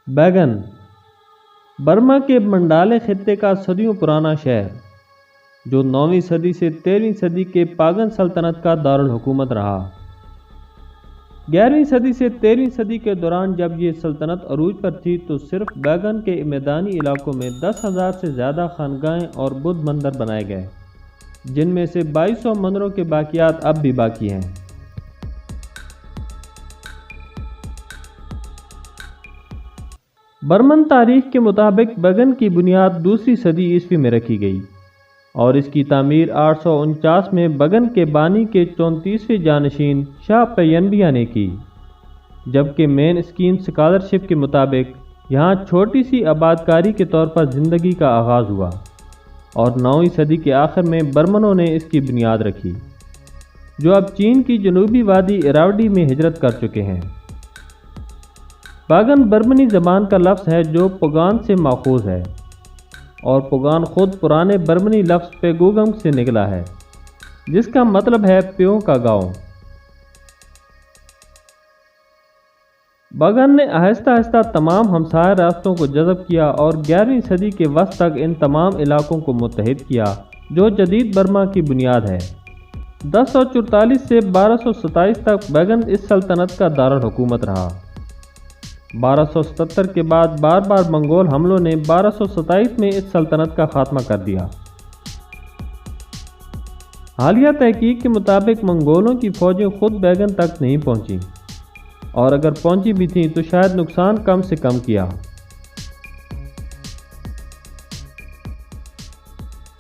बैगन बर्मा के मंडाले खित्ते का सदियों पुराना शहर, जो 9वीं सदी से 13वीं सदी के पागन सल्तनत का दारुल हुकूमत रहा। 11वीं सदी से 13वीं सदी के दौरान जब ये सल्तनत अरूज पर थी तो सिर्फ बैगन के मैदानी इलाकों में 10,000 से ज़्यादा खानगाहें और बुद्ध मंदिर बनाए गए, जिनमें से 2200 मंदिरों के बाकियात अब भी बाकी हैं। बर्मन तारीख के मुताबिक बैगन की बुनियाद दूसरी सदी ईस्वी में रखी गई और इसकी तामीर 849 में बैगन के बानी के 34वें जानशीन शाह पैयनबिया ने की, जबकि मेन स्कीम स्कॉलरशिप के मुताबिक यहाँ छोटी सी आबादकारी के तौर पर ज़िंदगी का आगाज़ हुआ और 9वीं सदी के आखिर में बर्मनों ने इसकी बुनियाद रखी, जो अब चीन की जनूबी वादी इरावडी में हिजरत कर चुके हैं। बैगन बर्मनी ज़बान का लफ्ज़ है जो पुगान से माखूज़ है और पुगान खुद पुराने बर्मनी लफ्ज़ पेगुगम से निकला है, जिसका मतलब है प्यों का गांव। बैगन ने आहिस्ता आहिस्ता तमाम हमसाया रास्तों को जज़ब किया और 11वीं सदी के वस्त तक इन तमाम इलाकों को मुत्तहिद किया, जो जदीद बर्मा की बुनियाद है। 1044 से 1227 तक बैगन इस सल्तनत का दारुल हुकूमत रहा। 1277 के बाद बार बार मंगोल हमलों ने 1227 में इस सल्तनत का खात्मा कर दिया। हालिया तहकीक के मुताबिक मंगोलों की फौजें खुद बैगन तक नहीं पहुंची और अगर पहुंची भी थीं तो शायद नुकसान कम से कम किया।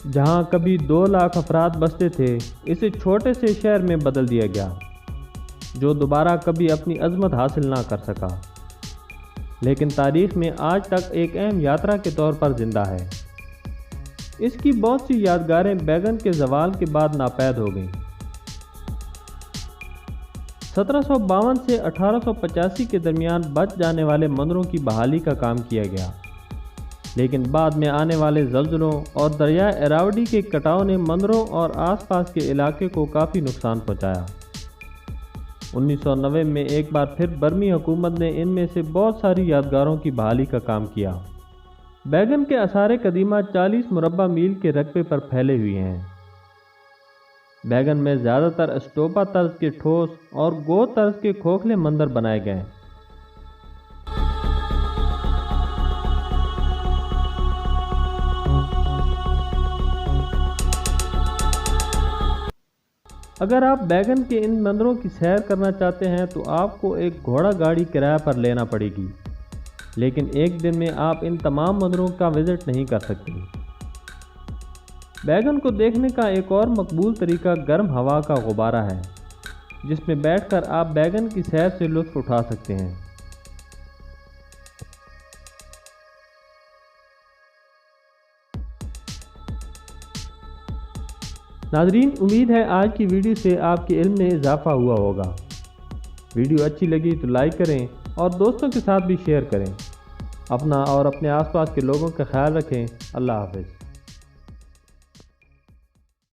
जहां कभी 2 लाख अफराद बसते थे, इसे छोटे से शहर में बदल दिया गया, जो दोबारा कभी अपनी अजमत हासिल ना कर सका, लेकिन तारीख में आज तक एक अहम यात्रा के तौर पर जिंदा है। इसकी बहुत सी यादगारें बैगन के ज़वाल के बाद नापैद हो गईं। 1752 से 1885 के दरमियान बच जाने वाले मंदिरों की बहाली का काम किया गया, लेकिन बाद में आने वाले ज़लज़लों और दरिया इरावडी के कटाव ने मंदिरों और आसपास के इलाके को काफ़ी नुकसान पहुंचाया। 1990 में एक बार फिर बर्मी हुकूमत ने इनमें से बहुत सारी यादगारों की बहाली का काम किया। बैगन के आसार कदीमा 40 मुरब्बा मील के रकबे पर फैले हुए हैं। बैगन में ज़्यादातर स्टोपा तर्ज के ठोस और गो तर्ज के खोखले मंदिर बनाए गए। अगर आप बैगन के इन मंदिरों की सैर करना चाहते हैं तो आपको एक घोड़ा गाड़ी किराए पर लेना पड़ेगी, लेकिन एक दिन में आप इन तमाम मंदिरों का विज़िट नहीं कर सकते। बैगन को देखने का एक और मकबूल तरीका गर्म हवा का गुब्बारा है, जिसमें बैठकर आप बैगन की सैर से लुत्फ़ उठा सकते हैं। नाज़रीन, उम्मीद है आज की वीडियो से आपके इल्म में इजाफ़ा हुआ होगा। वीडियो अच्छी लगी तो लाइक करें और दोस्तों के साथ भी शेयर करें। अपना और अपने आसपास के लोगों का ख्याल रखें। अल्लाह हाफ़िज़।